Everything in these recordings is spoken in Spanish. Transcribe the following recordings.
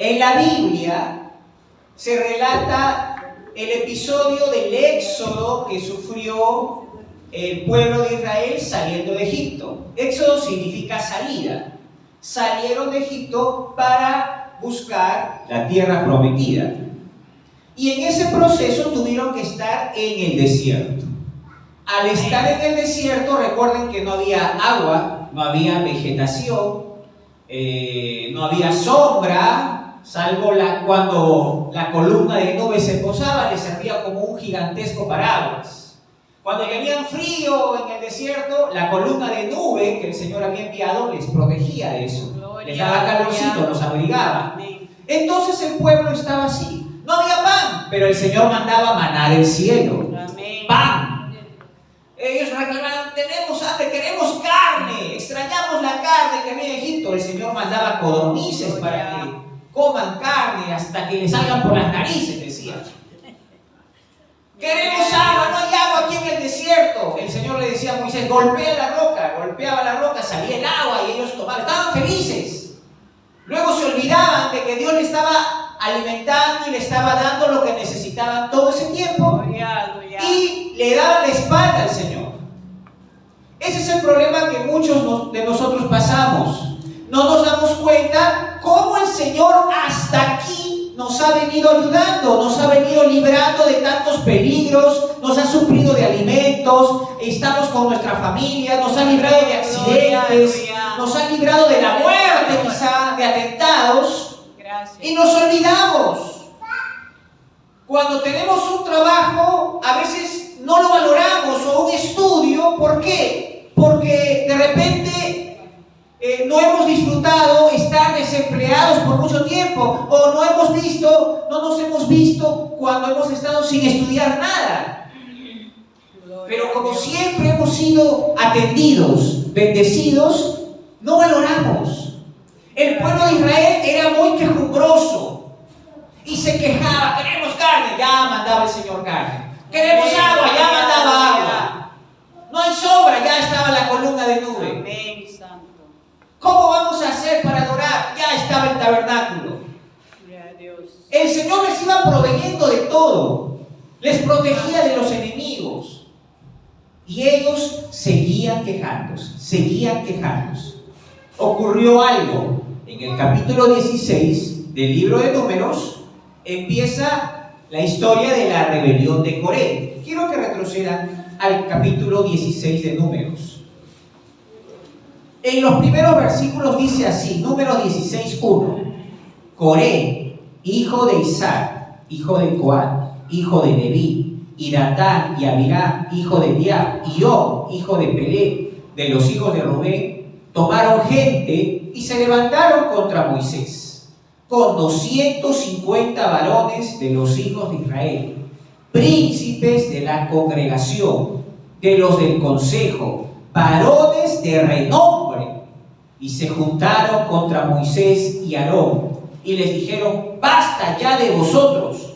En la Biblia se relata el episodio del éxodo que sufrió el pueblo de Israel saliendo de Egipto. Éxodo significa salida. Salieron de Egipto para buscar la tierra prometida. Y en ese proceso tuvieron que estar en el desierto. Al estar en el desierto, recuerden que no había agua, no había vegetación, no había sombra, salvo cuando la columna de nube se posaba, les servía como un gigantesco paraguas. Cuando tenían frío en el desierto, la columna de nube que el Señor había enviado les protegía de eso. Les daba calorcito, los abrigaba. Entonces el pueblo estaba así. No había pan, pero el Señor mandaba maná del cielo. Pan. Ellos reclamaban, tenemos hambre, queremos carne, extrañamos la carne que había en Egipto. El Señor mandaba codornices para que coman carne hasta que les salgan por las narices, decía. Queremos agua, no hay agua aquí en el desierto. El Señor le decía a Moisés, golpea la roca, golpeaba la roca, salía el agua y ellos tomaban, estaban felices. Luego se olvidaban de que Dios les estaba alimentando y le estaba dando lo que necesitaban todo ese tiempo y le daban la espalda al Señor. Ese es el problema que muchos de nosotros pasamos. No nos damos cuenta cómo el Señor hasta aquí nos ha venido ayudando, nos ha venido librando de tantos peligros, nos ha suplido de alimentos, estamos con nuestra familia, nos ha librado de accidentes, nos ha librado de la muerte quizá, de atentados. Y nos olvidamos. Cuando tenemos un trabajo, a veces no lo valoramos, o un estudio. ¿Por qué? Porque de repente no hemos disfrutado estar desempleados por mucho tiempo, o no nos hemos visto cuando hemos estado sin estudiar nada. Pero como siempre hemos sido atendidos, bendecidos, no valoramos. El pueblo de Israel era muy quejumbroso y se quejaba, queremos carne, ya mandaba el Señor carne. Queremos agua, ya mandaba agua. No hay sombra, ya estaba la columna de nube. Amén, santo. ¿Cómo vamos a hacer para adorar? Ya estaba el tabernáculo. El Señor les iba proveyendo de todo, les protegía de los enemigos. Y ellos seguían quejándose, seguían quejándose. Ocurrió algo. En el capítulo 16 del libro de Números empieza la historia de la rebelión de Coré. Quiero que retrocedan al capítulo 16 de Números. En los primeros versículos dice así, Números 16:1. Coré, hijo de Isaac, hijo de Coat, hijo de Leví, y Datán y Abiram, hijo de Diab, y Og, hijo de Pelé, de los hijos de Rubén, tomaron gente y se levantaron contra Moisés, con 250 varones de los hijos de Israel, príncipes de la congregación, de los del consejo, varones de renombre, y se juntaron contra Moisés y Aarón, y les dijeron, basta ya de vosotros,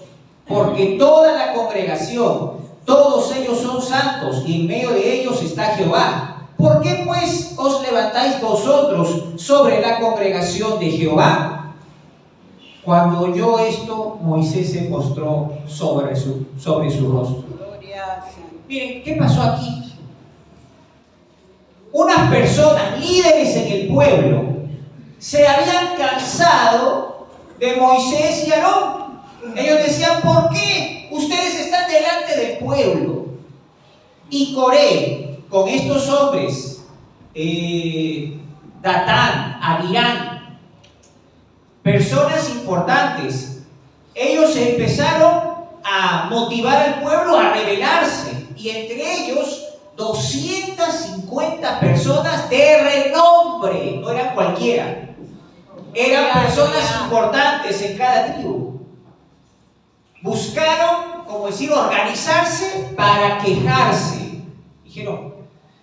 porque toda la congregación, todos ellos son santos, y en medio de ellos está Jehová. ¿Por qué pues os levantáis vosotros sobre la congregación de Jehová? Cuando oyó esto, Moisés se postró sobre su rostro. Miren, ¿qué pasó aquí? Unas personas, líderes en el pueblo, se habían cansado de Moisés y Aarón. Ellos decían, ¿por qué ustedes están delante del pueblo? Y Coré, con estos hombres, Datán, Abiram, personas importantes, ellos empezaron a motivar al pueblo a rebelarse, y entre ellos 250 personas de renombre, no eran cualquiera, eran personas importantes en cada tribu. Buscaron, como decir, organizarse para quejarse. Dijeron,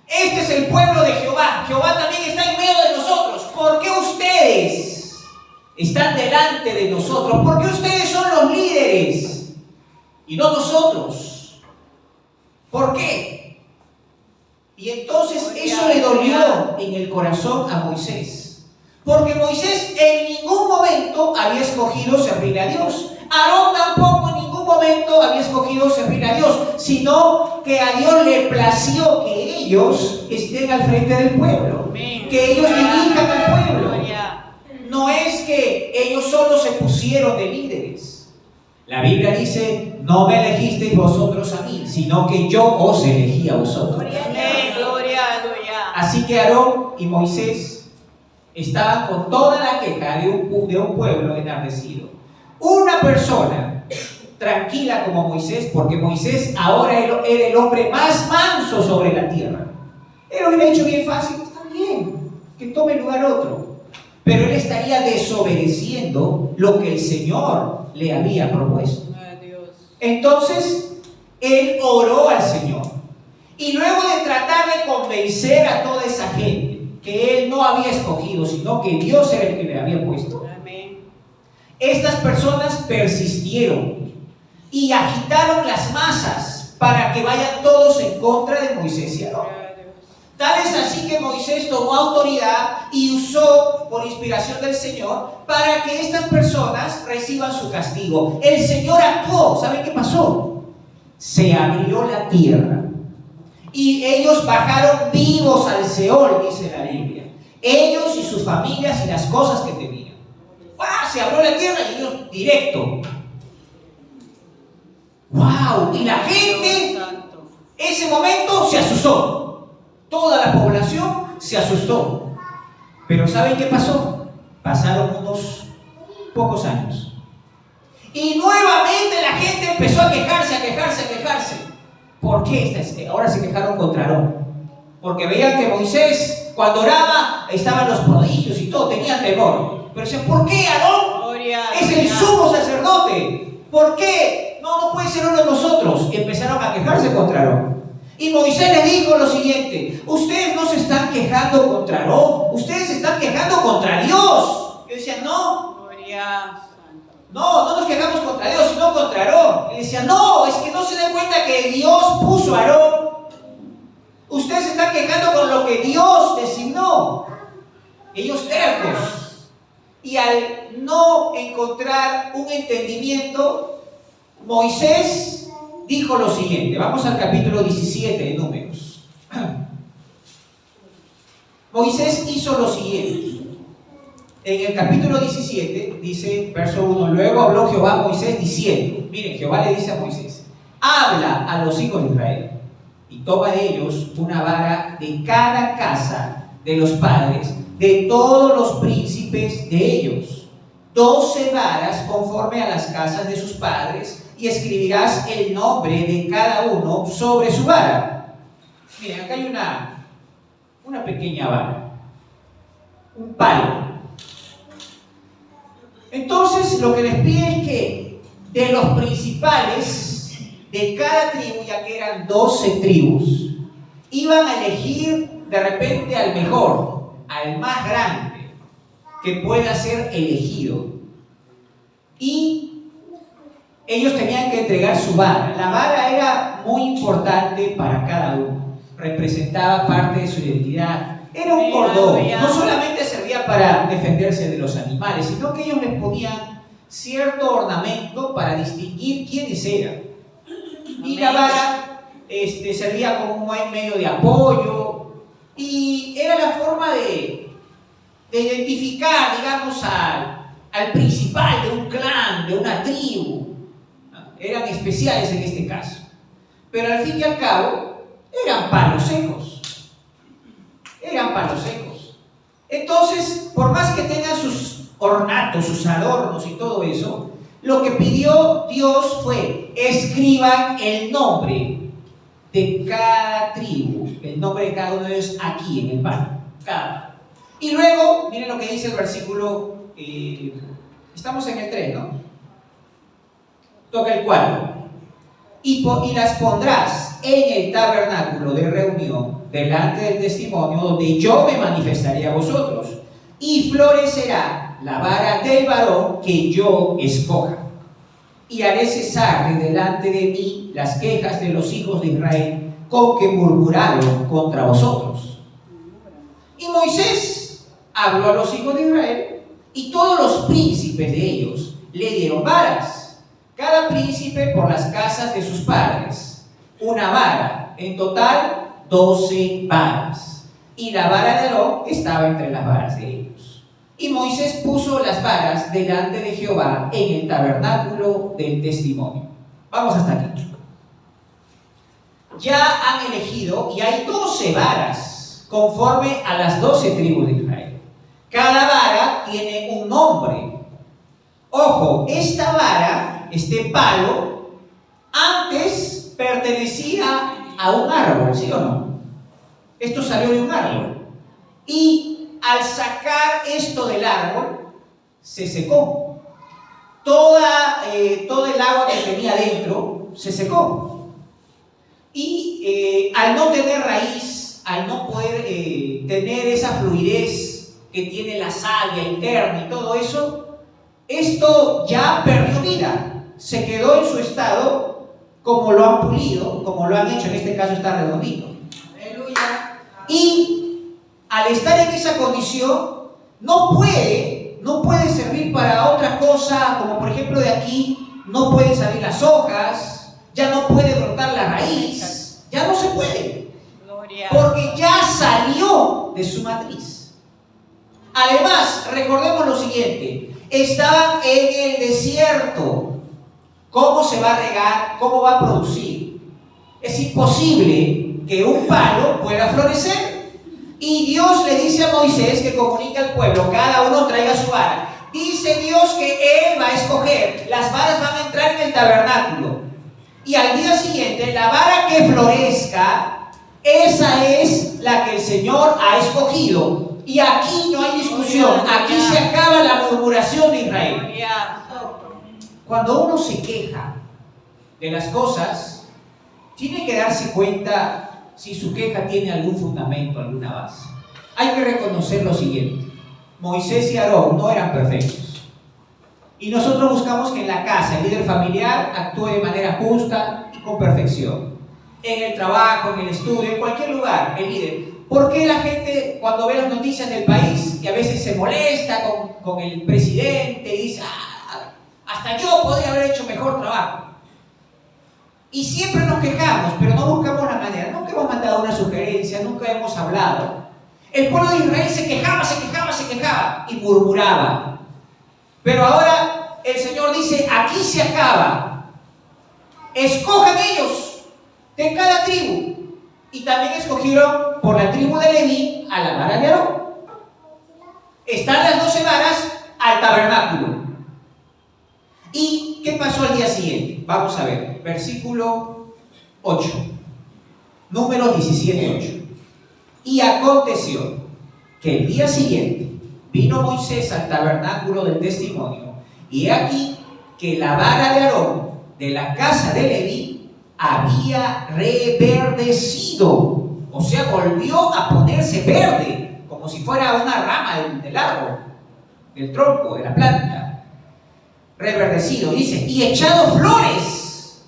este es el pueblo de Jehová, Jehová también está en medio de nosotros. ¿Por qué ustedes están delante de nosotros? ¿Por qué ustedes son los líderes y no nosotros? ¿Por qué? Y entonces eso le dolió en el corazón a Moisés, Porque Moisés en ningún momento había escogido servir a Dios. Aarón tampoco en ningún momento había escogido servir a Dios, sino que a Dios le plació que ellos estén al frente del pueblo, que ellos dirijan al pueblo. No es que ellos solo se pusieron de líderes. La Biblia dice: no me elegisteis vosotros a mí, sino que yo os elegí a vosotros. Así que Aarón y Moisés estaban con toda la queja de un pueblo enardecido. Una persona tranquila como Moisés, porque Moisés ahora era el hombre más manso sobre la tierra. Él hubiera dicho bien fácil: está bien, que tome lugar otro. Pero él estaría desobedeciendo lo que el Señor le había propuesto. Entonces, él oró al Señor. Y luego de tratar de convencer a toda esa gente que él no había escogido, sino que Dios era el que le había puesto, estas personas persistieron y agitaron las masas para que vayan todos en contra de Moisés y Aarón. Tal es así que Moisés tomó autoridad y usó, por inspiración del Señor, para que estas personas reciban su castigo. El Señor actuó. ¿Saben qué pasó? Se abrió la tierra y ellos bajaron vivos al Seol, dice la Biblia. Ellos y sus familias y las cosas que tenían. ¡Ah! Se abrió la tierra y ellos directo. ¡Wow! Y la gente, ese momento, se asustó. Toda la población se asustó. Pero ¿saben qué pasó? Pasaron unos pocos años. Y nuevamente la gente empezó a quejarse. ¿Por qué? Ahora se quejaron contra Aarón. Porque veían que Moisés, cuando oraba, estaban los prodigios y todo, tenían temor. Pero decían: ¿por qué Aarón es el sumo sacerdote? ¿Por qué? No puede ser uno de nosotros. Y empezaron a quejarse contra Aarón. Y Moisés le dijo lo siguiente: ustedes no se están quejando contra Aarón, ustedes se están quejando contra Dios. Yo decía: no nos quejamos contra Dios, sino contra Aarón. Y decía: no, es que no se den cuenta que Dios puso a Aarón. Ustedes se están quejando con lo que Dios designó. Ellos tercos. Y al no encontrar un entendimiento, Moisés dijo lo siguiente. Vamos al capítulo 17 de Números. Moisés hizo lo siguiente. En el capítulo 17 dice, verso 1: luego habló Jehová a Moisés diciendo. Miren, Jehová le dice a Moisés: habla a los hijos de Israel y toma de ellos una vara de cada casa de los padres de todos los príncipes de ellos, 12 varas conforme a las casas de sus padres, y escribirás el nombre de cada uno sobre su vara. Miren, acá hay una pequeña vara, un palo. Entonces, lo que les pide es que de los principales de cada tribu, ya que eran 12 tribus, iban a elegir de repente al mejor, al más grande, que pueda ser elegido. Y ellos tenían que entregar su vara. La vara era muy importante para cada uno. Representaba parte de su identidad. Era un cordón. No solamente servía para defenderse de los animales, sino que ellos les ponían cierto ornamento para distinguir quiénes eran. Y la vara servía como un medio de apoyo. Y era la forma de identificar, digamos, al principal de un clan, de una tribu. Eran especiales en este caso. Pero al fin y al cabo, eran palos secos. Entonces, por más que tengan sus ornatos, sus adornos y todo eso, lo que pidió Dios fue: escriban el nombre de cada tribu, el nombre de cada uno de ellos aquí en el palo. Y luego, miren lo que dice el versículo, estamos en el 3, ¿no? Toca el 4. Y las pondrás en el tabernáculo de reunión delante del testimonio, donde yo me manifestaré a vosotros, y florecerá la vara del varón que yo escoja, y haré cesar de delante de mí las quejas de los hijos de Israel con que murmuraron contra vosotros. Y Moisés habló a los hijos de Israel y todos los príncipes de ellos le dieron varas, cada príncipe por las casas de sus padres, una vara, en total 12 varas. Y la vara de Aarón estaba entre las varas de ellos. Y Moisés puso las varas delante de Jehová en el tabernáculo del testimonio. Vamos hasta aquí. Ya han elegido y hay 12 varas conforme a las 12 tribus de Israel. Cada vara tiene un nombre. Ojo, esta vara, este palo, antes pertenecía a un árbol, ¿sí o no? Esto salió de un árbol. Y al sacar esto del árbol, se secó. Todo el agua que tenía dentro se secó. Y al no tener raíz, al no poder tener esa fluidez que tiene la savia interna y todo eso, esto ya perdió vida. Se quedó en su estado como lo han pulido, como lo han hecho, en este caso está redondito. Aleluya. Y al estar en esa condición, no puede servir para otra cosa, como por ejemplo de aquí, no pueden salir las hojas, ya no puede brotar la raíz, ya no se puede, porque ya salió de su matriz. Además, recordemos lo siguiente, estaban en el desierto. ¿Cómo se va a regar? ¿Cómo va a producir? Es imposible que un palo pueda florecer. Y Dios le dice a Moisés que comunique al pueblo, cada uno traiga su vara. Dice Dios que Él va a escoger, las varas van a entrar en el tabernáculo. Y al día siguiente, la vara que florezca, esa es la que el Señor ha escogido. Y aquí no hay discusión, aquí se acaba la murmuración de Israel. Cuando uno se queja de las cosas, tiene que darse cuenta si su queja tiene algún fundamento, alguna base. Hay que reconocer lo siguiente: Moisés y Aarón no eran perfectos. Y nosotros buscamos que en la casa el líder familiar actúe de manera justa y con perfección. En el trabajo, en el estudio, en cualquier lugar, el líder. ¿Por qué la gente cuando ve las noticias del país y a veces se molesta con el presidente y dice, hasta yo podría haber hecho mejor trabajo? Y siempre nos quejamos, pero no buscamos la manera. Nunca hemos mandado una sugerencia, nunca hemos hablado. El pueblo de Israel se quejaba y murmuraba. Pero ahora el Señor dice, aquí se acaba. Escojan ellos de cada tribu. Y también escogieron por la tribu de Leví a la vara de Aarón. Están las 12 varas al tabernáculo. ¿Y qué pasó al día siguiente? Vamos a ver, versículo 8. Números 17:8. Y aconteció que el día siguiente vino Moisés al tabernáculo del testimonio, y he aquí que la vara de Aarón de la casa de Leví había reverdecido, o sea, volvió a ponerse verde, como si fuera una rama del árbol, del tronco, de la planta. Reverdecido, dice, y echado flores,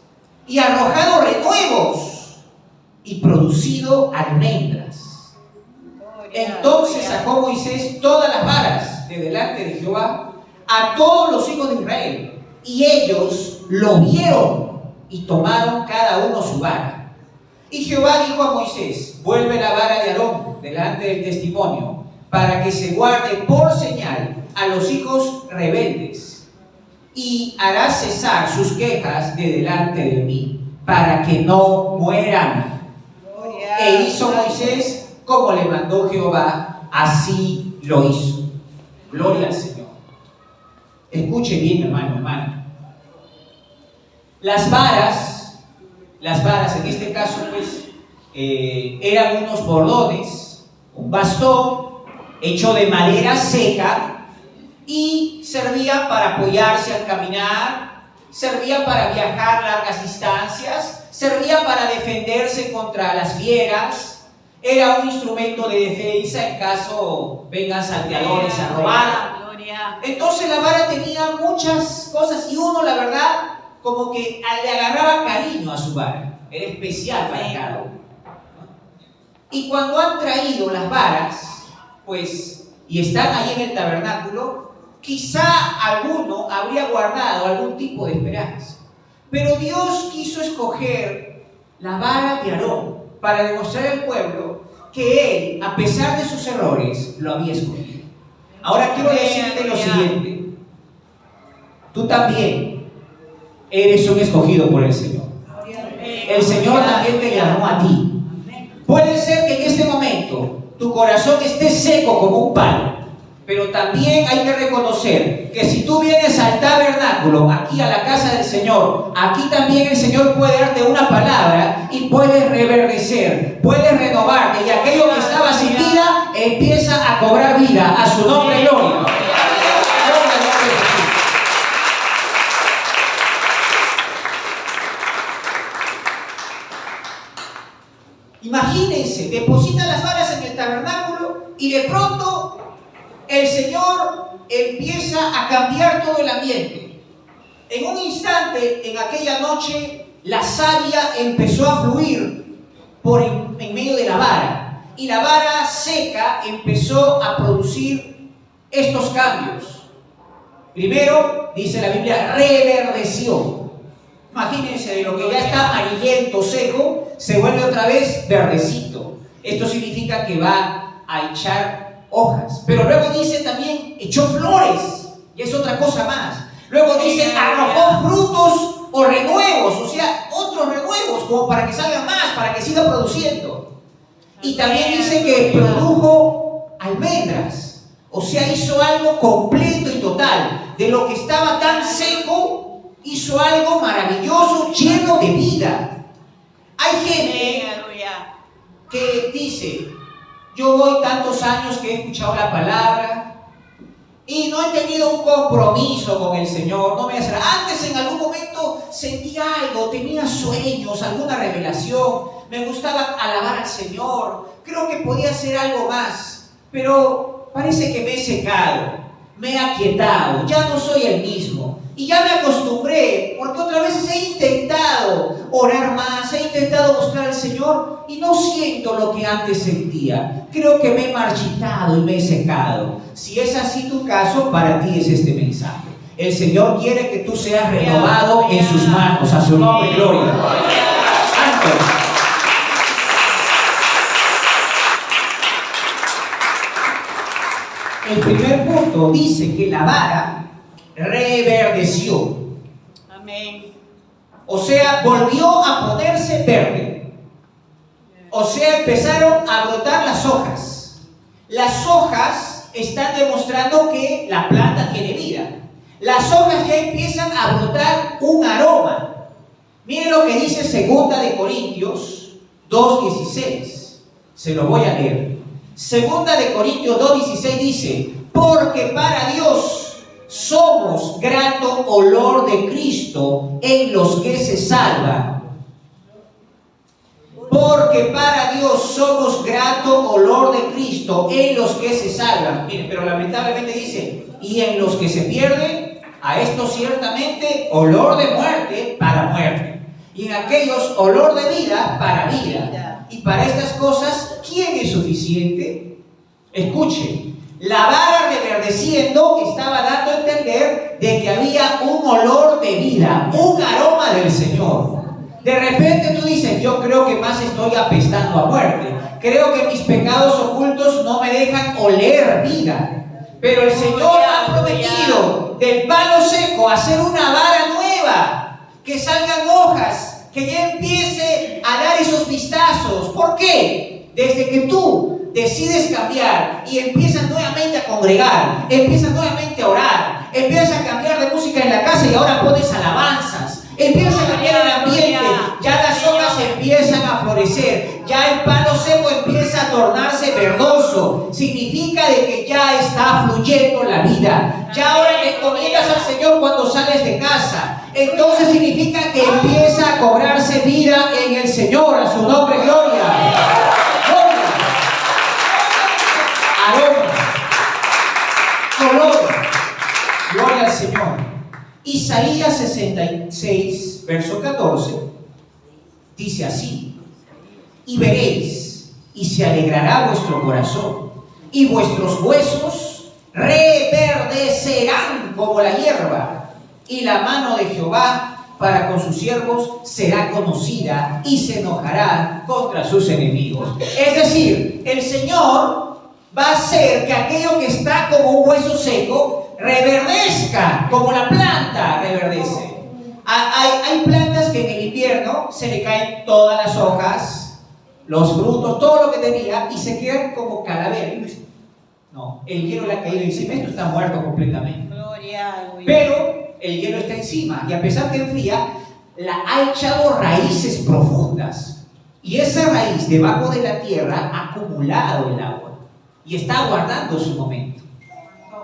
y arrojado renuevos, y producido almendras. Entonces sacó Moisés todas las varas de delante de Jehová a todos los hijos de Israel, y ellos lo vieron y tomaron cada uno su vara. Y Jehová dijo a Moisés, vuelve la vara de Aarón delante del testimonio, para que se guarde por señal a los hijos rebeldes, y hará cesar sus quejas de delante de mí, para que no mueran. E hizo Moisés como le mandó Jehová, así lo hizo. Gloria al Señor. Escuche bien, hermano. Las varas en este caso, pues, eran unos bordones, un bastón hecho de madera seca, y servían para apoyarse al caminar, servían para viajar largas distancias, servían para defenderse contra las fieras. Era un instrumento de defensa en caso vengan salteadores a robar. Entonces la vara tenía muchas cosas, y uno, la verdad, como que le agarraba cariño a su vara. Era especial para cada uno. Y cuando han traído las varas, pues, y están ahí en el tabernáculo, quizá alguno habría guardado algún tipo de esperanza. Pero Dios quiso escoger la vara de Aarón para demostrar al pueblo que él, a pesar de sus errores, lo había escogido. Ahora quiero decirte lo siguiente. Tú también eres un escogido por el Señor. El Señor también te llamó a ti. Puede ser que en este momento tu corazón esté seco como un palo, pero también hay que reconocer que si tú vienes al tabernáculo, aquí a la casa del Señor, aquí también el Señor puede darte una palabra y puedes reverdecer, puedes renovarte, y aquello que estaba sin vida empieza a cobrar vida. A su nombre, gloria. Imagínense, depositan las varas en el tabernáculo y de pronto el Señor empieza a cambiar todo el ambiente. En un instante, en aquella noche, la savia empezó a fluir en medio de la vara, y la vara seca empezó a producir estos cambios. Primero, dice la Biblia, reverdeció. Imagínense, de lo que ya está amarillento, seco, se vuelve otra vez verdecito. Esto significa que va a echar hojas. Pero luego dice también, echó flores, y es otra cosa más. Luego dice, arrojó frutos o renuevos, o sea, otros renuevos, como para que salgan más, para que siga produciendo. Y también dice que produjo almendras, o sea, hizo algo completo y total. De lo que estaba tan seco, hizo algo maravilloso, lleno de vida. Hay gente que dice, yo voy tantos años que he escuchado la palabra y no he tenido un compromiso con el Señor. No me hace nada. Antes en algún momento sentí algo, tenía sueños, alguna revelación, me gustaba alabar al Señor, creo que podía hacer algo más, pero parece que me he secado, me he aquietado, ya no soy el mismo. Y ya me acostumbré, porque otras veces he intentado orar más, he intentado buscar al Señor y no siento lo que antes sentía. Creo que me he marchitado y me he secado. Si es así tu caso, para ti es este mensaje. El Señor quiere que tú seas renovado en sus manos. A su nombre, gloria. Santo. El primer punto dice que la vara reverdeció. Amén. O sea, volvió a ponerse verde. O sea, empezaron a brotar las hojas. Las hojas están demostrando que la planta tiene vida. Las hojas ya empiezan a brotar un aroma. Miren lo que dice 2 de Corintios 2:16. Se lo voy a leer. 2 de Corintios 2:16 dice, porque para Dios somos grato olor de Cristo en los que se salvan. Porque para Dios somos grato olor de Cristo en los que se salvan. Miren, pero lamentablemente dice, y en los que se pierden, a estos ciertamente olor de muerte para muerte. Y en aquellos olor de vida para vida. Y para estas cosas, ¿quién es suficiente? Escuchen. La vara reverdeciendo estaba dando a entender de que había un olor de vida, un aroma del Señor. De repente tú dices, yo creo que más estoy apestando a muerte. Creo que mis pecados ocultos no me dejan oler vida. Pero el Señor ha prometido del palo seco hacer una vara nueva, que salgan hojas, que ya empiece a dar esos vistazos. ¿Por qué? Desde que tú decides cambiar y empiezas nuevamente a congregar, empiezas nuevamente a orar, empiezas a cambiar de música en la casa y ahora pones alabanzas, empiezas a cambiar el ambiente, ya las hojas empiezan a florecer, ya el palo seco empieza a tornarse verdoso, significa de que ya está fluyendo la vida. Ya ahora te encomiendas al Señor cuando sales de casa, entonces significa que empieza a cobrarse vida en el Señor. A su nombre, gloria. Color. Gloria al Señor. Isaías 66, verso 14, dice así: y veréis, y se alegrará vuestro corazón, y vuestros huesos reverdecerán como la hierba, y la mano de Jehová para con sus siervos será conocida, y se enojará contra sus enemigos. Es decir, el Señor va a hacer que aquello que está como un hueso seco reverdezca como la planta reverdece. Hay plantas que en el invierno se le caen todas las hojas, los frutos, todo lo que tenía, y se quedan como calavera. No, el hielo le ha caído encima, esto está muerto completamente. Pero el hielo está encima, y a pesar que enfría, ha echado raíces profundas, y esa raíz debajo de la tierra ha acumulado el agua y está guardando su momento.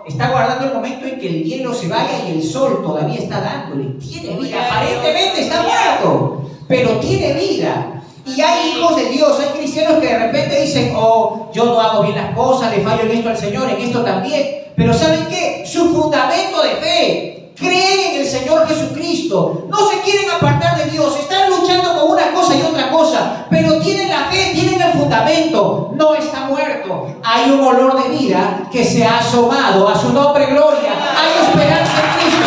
Está guardando el momento en que el hielo se vaya y el sol todavía está dándole. Tiene vida, aparentemente está muerto, pero tiene vida. Y hay hijos de Dios, hay cristianos que de repente dicen: oh, yo no hago bien las cosas, le fallo en esto al Señor, en esto también. Pero ¿saben qué? Su fundamento de fe, creen en el Señor Jesucristo, no se quieren apartar de Dios, están luchando con una cosa y otra cosa, pero tienen la fe, tienen el fundamento, no está muerto. Hay un olor de vida que se ha asomado, a su nombre gloria, hay esperanza en Cristo.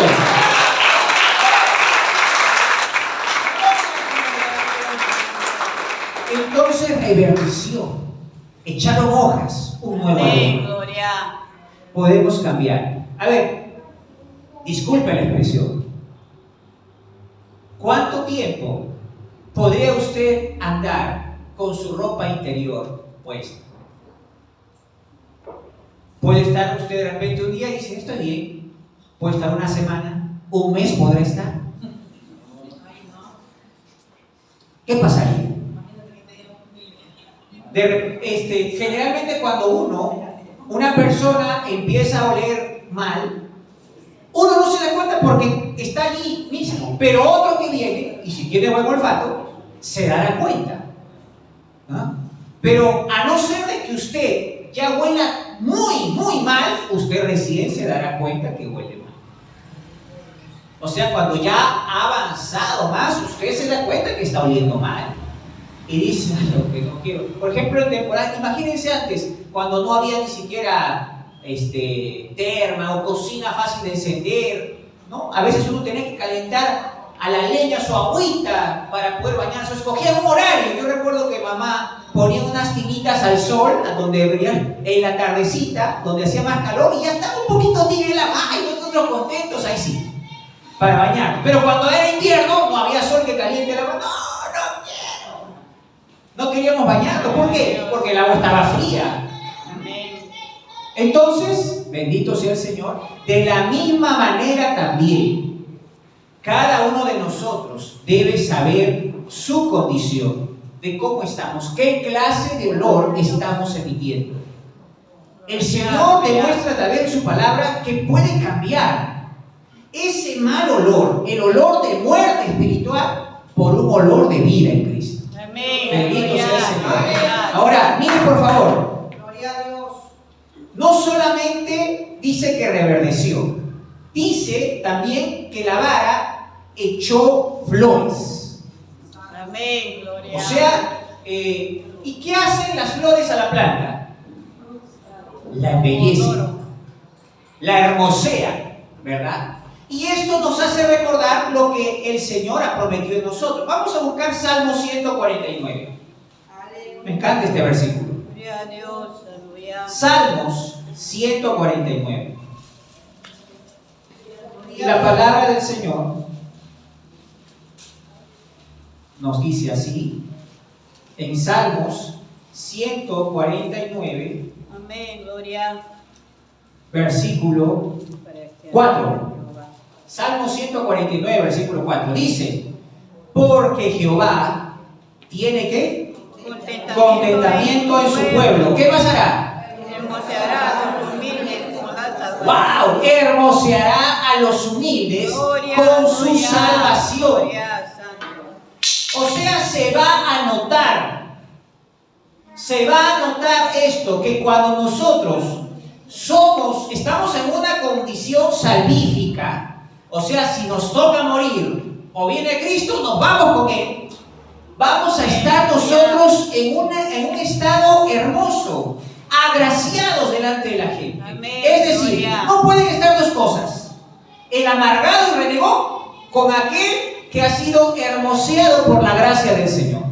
Entonces reverdeció, echaron hojas, un nuevo olor. Podemos cambiar. A ver, disculpe la expresión. ¿Cuánto tiempo podría usted andar con su ropa interior puesta? Puede estar usted de repente un día y dice: estoy bien. Puede estar una semana, un mes podrá estar. ¿Qué pasaría? Generalmente cuando una persona empieza a oler mal, uno no se da cuenta porque está allí mismo, pero otro que viene, y si tiene buen olfato, se dará cuenta, ¿no? Pero a no ser de que usted ya huela muy, muy mal, usted recién se dará cuenta que huele mal. O sea, cuando ya ha avanzado más, usted se da cuenta que está oliendo mal. Y dice: ay, lo que no quiero. Por ejemplo, en temporada, imagínense antes, cuando no había ni siquiera terma o cocina fácil de encender, ¿no? A veces uno tenía que calentar a la leña su agüita para poder bañarse. Escogía un horario. Yo recuerdo que mamá ponía unas tinitas al sol, a donde brillan en la tardecita, donde hacía más calor, y ya estaba un poquito tibia el agua, y nosotros contentos, ahí sí, para bañar. Pero cuando era invierno, no había sol que caliente el agua. No queríamos bañarlo. ¿Por qué? Porque el agua estaba fría. Entonces, bendito sea el Señor, de la misma manera también, cada uno de nosotros debe saber su condición, de cómo estamos, qué clase de olor estamos emitiendo. El Señor demuestra a través de su palabra que puede cambiar ese mal olor, el olor de muerte espiritual, por un olor de vida en Cristo. Bendito sea el Señor. Ahora, miren por favor. No solamente dice que reverdeció, dice también que la vara echó flores. Amén, gloria. O sea, ¿y qué hacen las flores a la planta? La embellecen, la hermosean, ¿verdad? Y esto nos hace recordar lo que el Señor ha prometido en nosotros. Vamos a buscar Salmo 149. Me encanta este versículo. Gloria a Dios, aleluya. Salmos 149. Y la palabra del Señor nos dice así, en Salmos 149, amén, gloria. Versículo 4. Salmo 149, versículo 4. Dice: porque Jehová tiene ¿qué? Contentamiento en su pueblo. ¿Qué pasará? Hermoseará a los humildes con la salvación. ¡Wow! Hermoseará a los humildes con su salvación. O sea, se va a notar. Se va a notar esto, que cuando nosotros estamos en una condición salvífica, o sea, si nos toca morir o viene Cristo, nos vamos con Él. Vamos a estar nosotros en un estado hermoso. agraciados delante de la gente. Amén. Es decir, Gloria. no pueden estar dos cosas: el amargado y renegón con aquel que ha sido hermoseado por la gracia del Señor.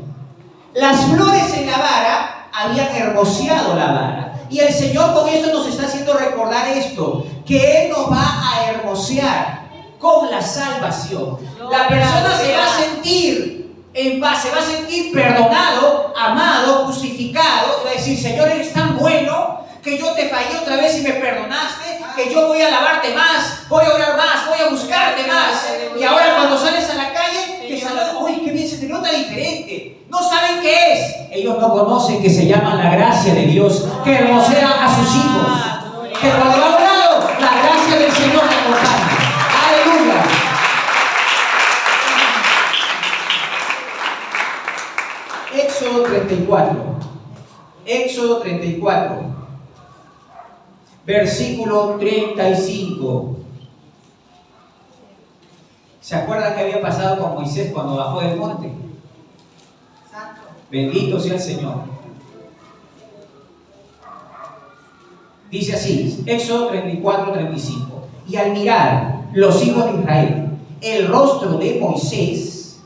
Las flores en la vara habían hermoseado la vara. Y el Señor con esto nos está haciendo recordar esto, que Él nos va a hermosear con la salvación. La persona se va a sentir en paz, se va a sentir perdonado, amado, justificado. Va a decir: Señor, eres tan bueno que yo te fallé otra vez y me perdonaste, que yo voy a alabarte más, voy a orar más, voy a buscarte más. Y ahora cuando sales a la calle, te saludan: uy, qué bien, se te nota diferente. No saben qué es. Ellos no conocen que se llama la gracia de Dios, que hermosea a sus hijos. Que cuando va a un lado, la gracia del Señor le acompaña. Aleluya. Éxodo 34. Éxodo 34. Versículo 35. ¿Se acuerdan qué había pasado con Moisés cuando bajó del monte? Bendito sea el Señor. Dice así, Éxodo 34, 35. Y al mirar los hijos de Israel el rostro de Moisés,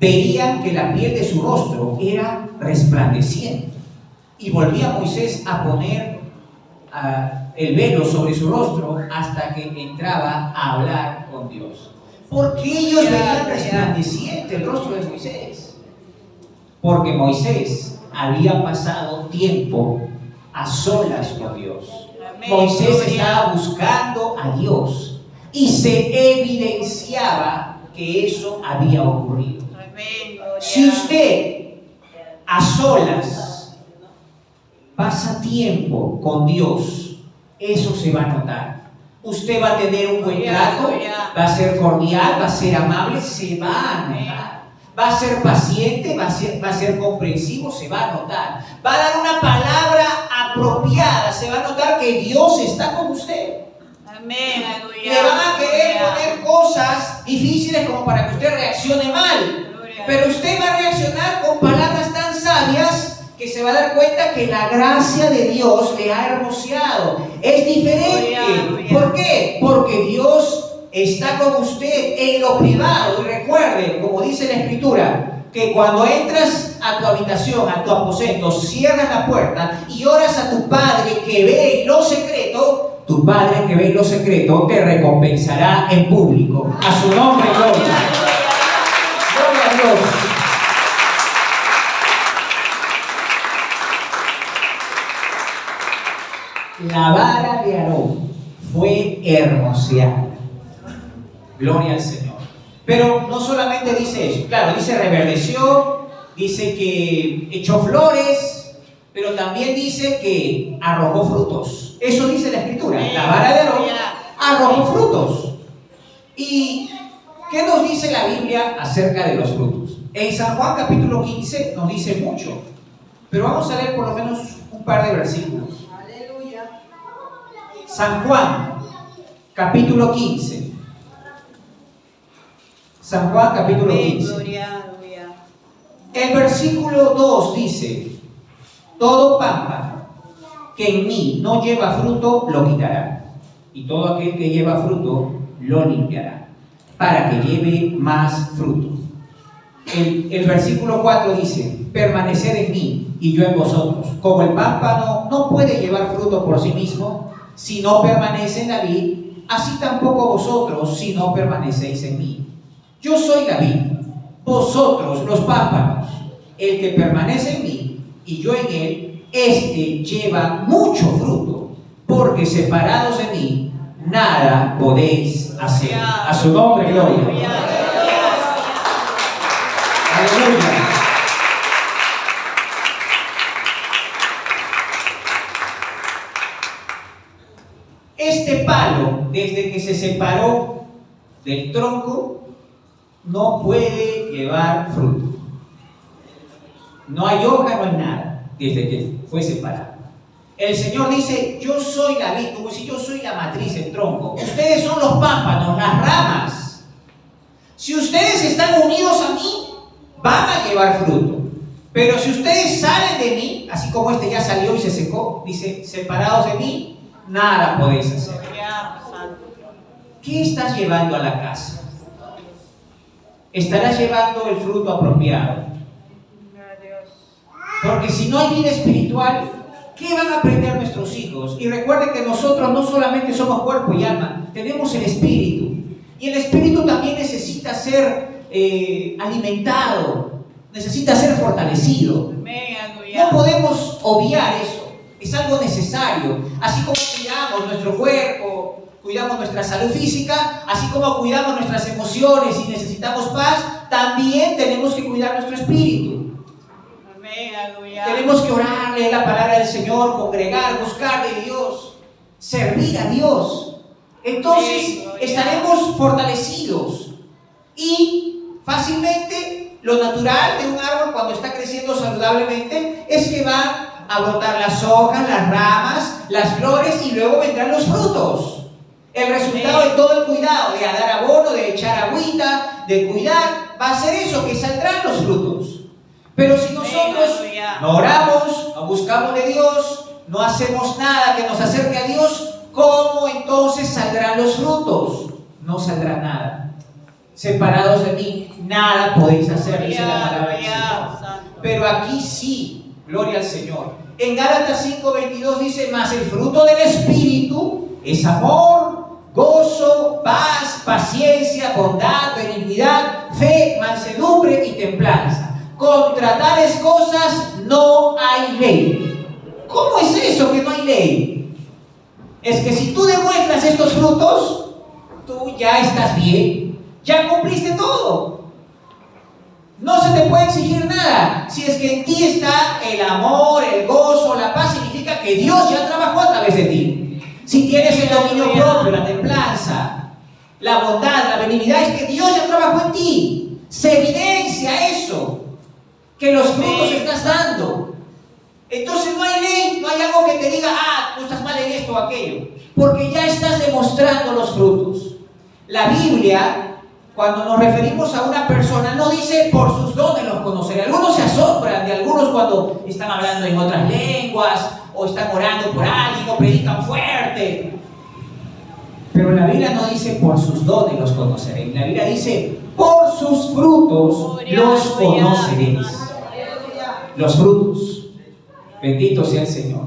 veían que la piel de su rostro era resplandeciente. Y volvía Moisés a poner el velo sobre su rostro hasta que entraba a hablar con Dios. ¿Por qué ellos veían resplandeciente el rostro de Moisés? Porque Moisés había pasado tiempo a solas con Dios. Amén. Moisés estaba buscando a Dios y se evidenciaba que eso había ocurrido. Amén. Gloria. Si usted a solas pasa tiempo con Dios, eso se va a notar. Usted va a tener un buen trato, va a ser cordial, va a ser amable, se va a notar. Va a ser paciente, va a ser comprensivo, se va a notar. Va a dar una palabra apropiada, se va a notar que Dios está con usted. Amén. Aleluya. Le van a querer Gloria. poner cosas difíciles como para que usted reaccione mal. Gloria. Pero usted va a reaccionar con palabras tan sabias que se va a dar cuenta que la gracia de Dios le ha hermoseado. Es diferente. Gloria. ¿Por qué? Porque Dios está con usted en lo privado. Y recuerde, como dice la Escritura, que cuando entras a tu habitación, a tu aposento, cierras la puerta y oras a tu Padre que ve en lo secreto, tu Padre que ve en lo secreto te recompensará en público. A su nombre, gloria. Gloria a Dios. La vara de Aarón fue hermoseada. Gloria al Señor. Pero no solamente dice eso, claro, dice reverdeció, dice que echó flores, pero también dice que arrojó frutos. Eso dice la Escritura. La vara de Aarón arrojó frutos. ¿Y qué nos dice la Biblia acerca de los frutos? En San Juan capítulo 15 nos dice mucho, pero vamos a leer por lo menos un par de versículos. San Juan capítulo 15. San Juan capítulo 15. El versículo 2 dice: todo pámpano que en mí no lleva fruto lo quitará, y todo aquel que lleva fruto lo limpiará, para que lleve más fruto. El versículo 4 dice: permaneced en mí y yo en vosotros. Como el pámpano no puede llevar fruto por sí mismo si no permanece en la vid, así tampoco vosotros si no permanecéis en mí. Yo soy la vid, vosotros los pámpanos. El que permanece en mí y yo en él, este lleva mucho fruto, porque separados de mí nada podéis hacer. A su nombre, gloria. Aleluya. Este palo, desde que se separó del tronco, no puede llevar fruto. No hay hoja, no hay nada, desde que fue separado. El Señor dice: yo soy la vid, como si yo soy la matriz, el tronco. Ustedes son los pámpanos, las ramas. Si ustedes están unidos a mí, van a llevar fruto. Pero si ustedes salen de mí, así como este ya salió y se secó, dice, separados de mí, nada podéis hacer. ¿Qué estás llevando a la casa? ¿Estarás llevando el fruto apropiado? Porque si no hay vida espiritual, ¿qué van a aprender nuestros hijos? Y recuerden que nosotros no solamente somos cuerpo y alma, tenemos el espíritu. Y el espíritu también necesita ser alimentado, necesita ser fortalecido. No podemos obviar eso, es algo necesario. Así como cuidamos nuestro cuerpo, cuidamos nuestra salud física, así como cuidamos nuestras emociones y necesitamos paz, también tenemos que cuidar nuestro espíritu. Tenemos que orar, leer la palabra del Señor, congregar, buscar de Dios, servir a Dios. Entonces estaremos fortalecidos y fácilmente lo natural de un árbol cuando está creciendo saludablemente es que van a brotar las hojas, las ramas, las flores y luego vendrán los frutos. El resultado de todo el cuidado, de dar abono, de echar agüita, de cuidar, va a ser eso, que saldrán los frutos. Pero si nosotros no oramos, no buscamos de Dios, no hacemos nada que nos acerque a Dios, ¿cómo entonces saldrán los frutos? No saldrá nada. Separados de mí, nada podéis hacer, dice la palabra del Señor. Pero aquí sí, gloria al Señor. En Gálatas 5:22 dice, mas el fruto del Espíritu es amor, gozo, paz, paciencia, bondad, benignidad, fe, mansedumbre y templanza. Contra tales cosas no hay ley. ¿Cómo es eso que no hay ley? Es que si tú demuestras estos frutos, tú ya estás bien, ya cumpliste todo. No se te puede exigir nada. Si es que en ti está el amor, el gozo, la paz, significa que Dios ya trabajó a través de ti. Si tienes el dominio propio, la templanza, la bondad, la benignidad, es que Dios ya trabajó en ti. Se evidencia eso, que los frutos estás dando. Entonces no hay ley, no hay algo que te diga, tú estás mal en esto o aquello, porque ya estás demostrando los frutos. La Biblia, cuando nos referimos a una persona, no dice por sus dones los conoceré. Algunos se asombran de algunos cuando están hablando en otras lenguas o están orando por alguien o predican fuerte. Pero la Biblia no dice por sus dones los conoceréis. La Biblia dice por sus frutos los conoceréis. Los frutos. Bendito sea el Señor.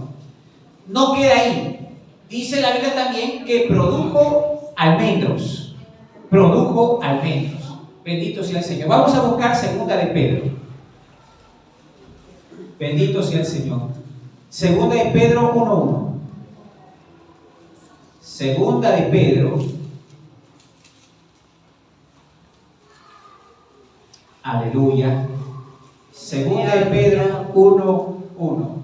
No queda ahí. Dice la Biblia también que produjo almendros. Produjo almendros. Bendito sea el Señor. Vamos a buscar segunda de Pedro. Bendito sea el Señor. Segunda de Pedro 1:1. Segunda de Pedro. Aleluya. Segunda de Pedro 1:1.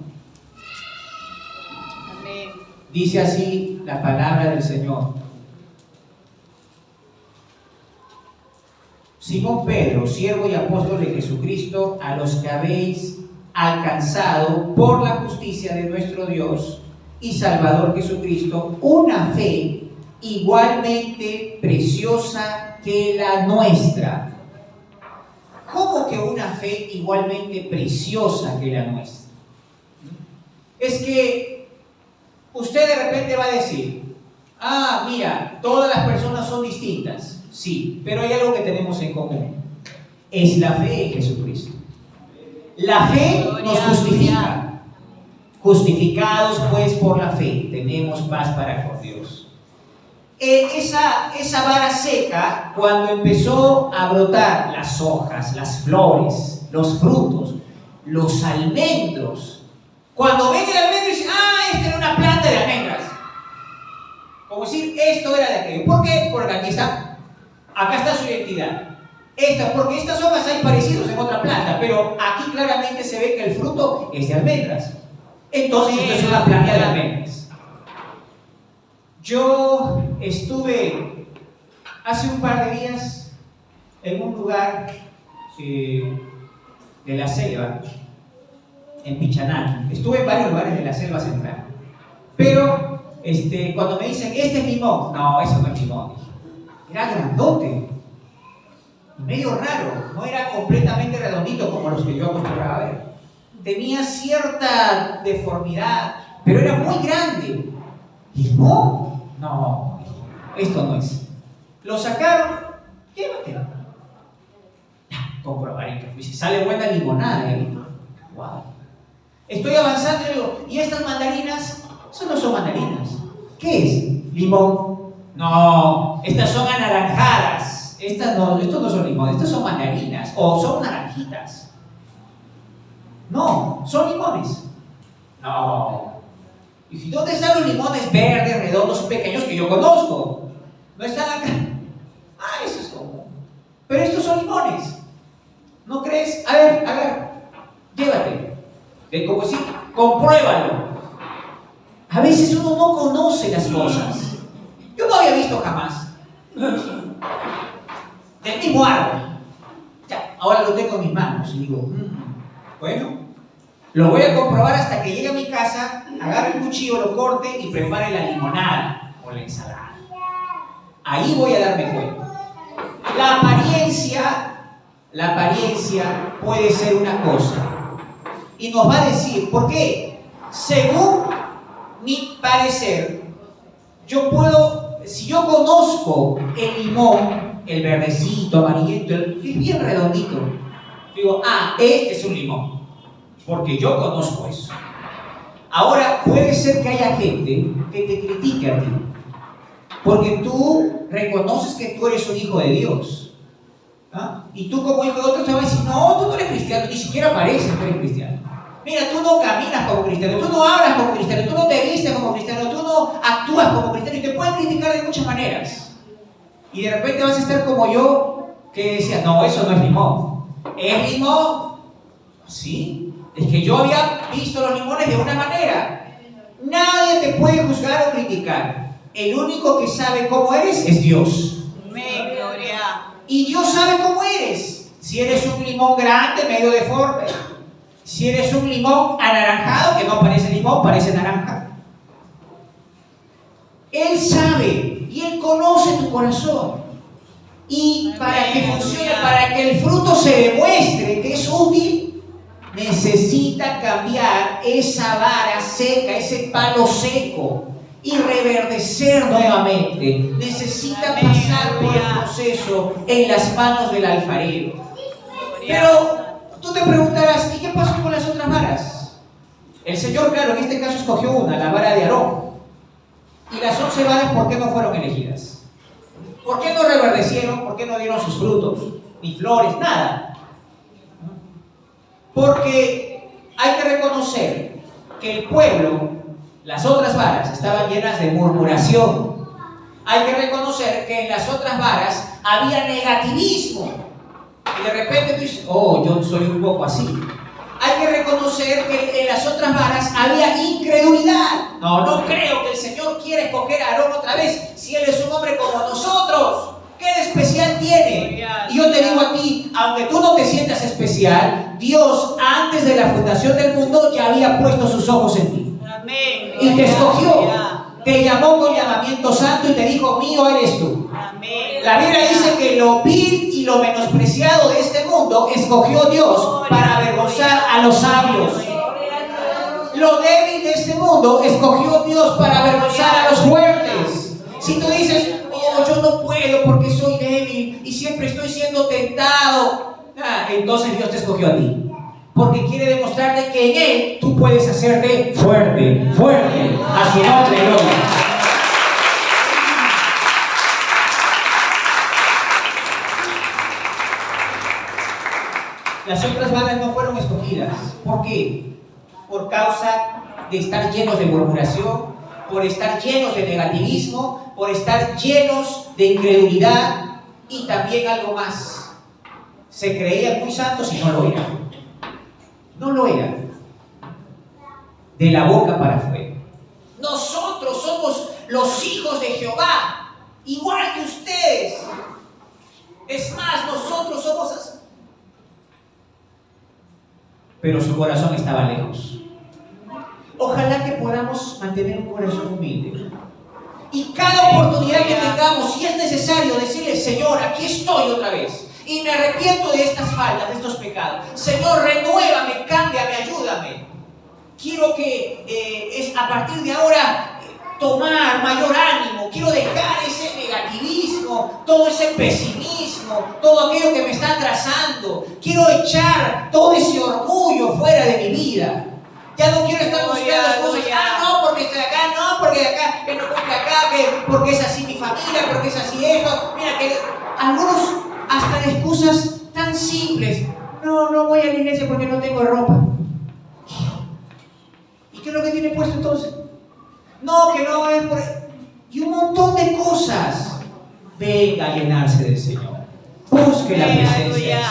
Dice así la palabra del Señor. Simón Pedro, siervo y apóstol de Jesucristo, a los que habéis alcanzado por la justicia de nuestro Dios y Salvador Jesucristo una fe igualmente preciosa que la nuestra. ¿Cómo que una fe igualmente preciosa que la nuestra? Es que usted de repente va a decir, mira, todas las personas son distintas. Sí, pero hay algo que tenemos en común. Es la fe en Jesucristo. La fe nos justifica. Justificados pues por la fe, tenemos paz para con Dios. Esa vara seca, cuando empezó a brotar las hojas, las flores, los frutos, los almendros, cuando ven el almendro dicen, esta era una planta de almendras. Como decir, esto era de aquello. ¿Por qué? Porque aquí está, acá está su identidad. Porque estas hojas hay parecidos en otra planta, pero aquí claramente se ve que el fruto es de almendras. Entonces esto es una planta de almendras. Yo estuve hace un par de días en un lugar de la selva, en Pichanaki. Estuve en varios lugares de la selva central. Pero cuando me dicen, este es limón, no, eso no es limón. Era grandote, medio raro, no era completamente redondito como los que yo acostumbraba a ver. tenía cierta deformidad, pero era muy grande. ¿Limón? No, esto no es. Lo sacaron, llévatelo. Comprobaré que si sale buena limonada, wow. Estoy avanzando y digo, ¿y estas mandarinas? Eso no son mandarinas. ¿Qué es? ¿Limón? No, estas son anaranjadas. Estos no son limones, estas son mandarinas o son naranjitas. No, son limones. No. ¿Y dónde están los limones verdes, redondos y pequeños que yo conozco? No están acá. Ah, eso es común. Pero estos son limones. ¿No crees? A ver, llévate. Como si, compruébalo. A veces uno no conoce las cosas. Yo no había visto jamás. Del mismo árbol. Ya, ahora lo tengo en mis manos y digo, bueno, lo voy a comprobar hasta que llegue a mi casa, agarre el cuchillo, lo corte y prepare la limonada o la ensalada. Ahí voy a darme cuenta. La apariencia puede ser una cosa y nos va a decir, ¿por qué? Según mi parecer, si yo conozco el limón, el verdecito, amarillento, el bien redondito, digo, este es un limón, porque yo conozco eso. Ahora, puede ser que haya gente que te critique a ti, porque tú reconoces que tú eres un hijo de Dios. Y tú como hijo de otro te vas a decir, no, tú no eres cristiano, ni siquiera pareces que eres cristiano. Mira, tú no caminas como cristiano, tú no hablas como cristiano, tú no te vistes como cristiano, tú no actúas como cristiano, y te pueden criticar de muchas maneras. Y de repente vas a estar como yo, que decía, no, eso no es limón. ¿Es limón? ¿Sí? Es que yo había visto los limones de una manera. Nadie te puede juzgar o criticar. El único que sabe cómo eres es Dios. Amén, gloria. Y Dios sabe cómo eres. Si eres un limón grande, medio deforme. Si eres un limón anaranjado, que no parece limón, parece naranja. Él sabe y Él conoce tu corazón. Y para que funcione, para que el fruto se demuestre que es útil, necesita cambiar esa vara seca, ese palo seco, y reverdecer nuevamente. Necesita pasar por el proceso en las manos del alfarero. Pero tú te preguntarás, ¿y qué pasó con las otras varas? El Señor, claro, en este caso escogió una, la vara de Aarón. ¿Y las 11 varas por qué no fueron elegidas? ¿Por qué no reverdecieron? ¿Por qué no dieron sus frutos? Ni flores, nada. Porque hay que reconocer que el pueblo, las otras varas, estaban llenas de murmuración. Hay que reconocer que en las otras varas había negativismo. Y de repente tú dices, yo soy un poco así. Hay que reconocer que en las otras varas había incredulidad. No creo que el Señor quiera escoger a Aarón otra vez si él es un hombre como nosotros. ¿Qué de especial tiene? Y yo te digo a ti, aunque tú no te sientas especial, Dios antes de la fundación del mundo ya había puesto sus ojos en ti. Amén. Y te escogió. Te llamó con llamamiento santo y te dijo, mío eres tú. Amén. La Biblia dice que lo vil y lo menospreciado de este mundo escogió Dios para avergonzar a los sabios. Lo débil de este mundo escogió Dios para avergonzar a los fuertes. Si tú dices, yo no puedo porque soy débil y siempre estoy siendo tentado, entonces Dios te escogió a ti. Porque quiere demostrarte que en Él tú puedes hacerte fuerte, fuerte, a su nombre, gloria. Las otras varas no fueron escogidas. ¿Por qué? Por causa de estar llenos de murmuración, por estar llenos de negativismo, por estar llenos de incredulidad y también algo más. Se creían muy santos y no lo eran. No lo eran. De la boca para afuera. Nosotros somos los hijos de Jehová, igual que ustedes. Es más, nosotros somos así. Pero su corazón estaba lejos. Ojalá que podamos mantener un corazón humilde. Y cada oportunidad que tengamos, si es necesario, decirle, Señor, aquí estoy otra vez. y me arrepiento de estas faltas, de estos pecados. Señor, renuévame, cámbiame, ayúdame. Quiero que a partir de ahora tomar mayor ánimo. Quiero dejar ese negativismo, todo ese pesimismo, todo aquello que me está atrasando. Quiero echar todo ese orgullo fuera de mi vida. Ya no quiero estar buscando las cosas. No, porque estoy acá, no, porque de acá, que no cumple acá, que porque es así mi familia, porque es así esto. Mira que algunos hasta de excusas tan simples. No voy a la iglesia porque no tengo ropa. ¿Y qué es lo que tiene puesto entonces? No, que no es por... Y un montón de cosas. Venga a llenarse del Señor. Busque la presencia del Señor.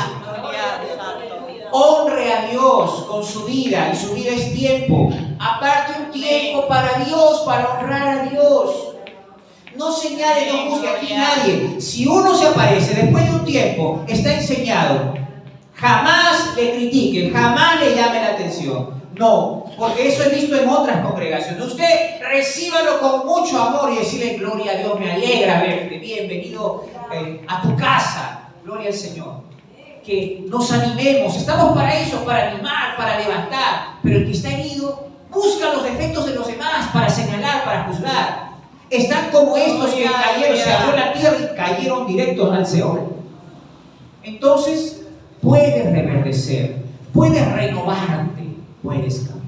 Honre a Dios con su vida, y su vida es tiempo. Aparte un tiempo para Dios, para honrar a Dios. No señale, no juzgue aquí nadie. Si uno se aparece después de un tiempo, está enseñado. Jamás le critiquen, jamás le llame la atención. No, porque eso he visto en otras congregaciones. Usted recíbalo con mucho amor y decirle: gloria a Dios, me alegra verte, bienvenido a tu casa, gloria al Señor. Que nos animemos, estamos para eso, para animar, para levantar. Pero el que está herido busca los defectos de los demás para señalar, para juzgar. Están como estos que cayeron, se abrió la tierra y cayeron directos al Seol. Entonces puedes reverdecer, puedes renovarte, puedes cambiar.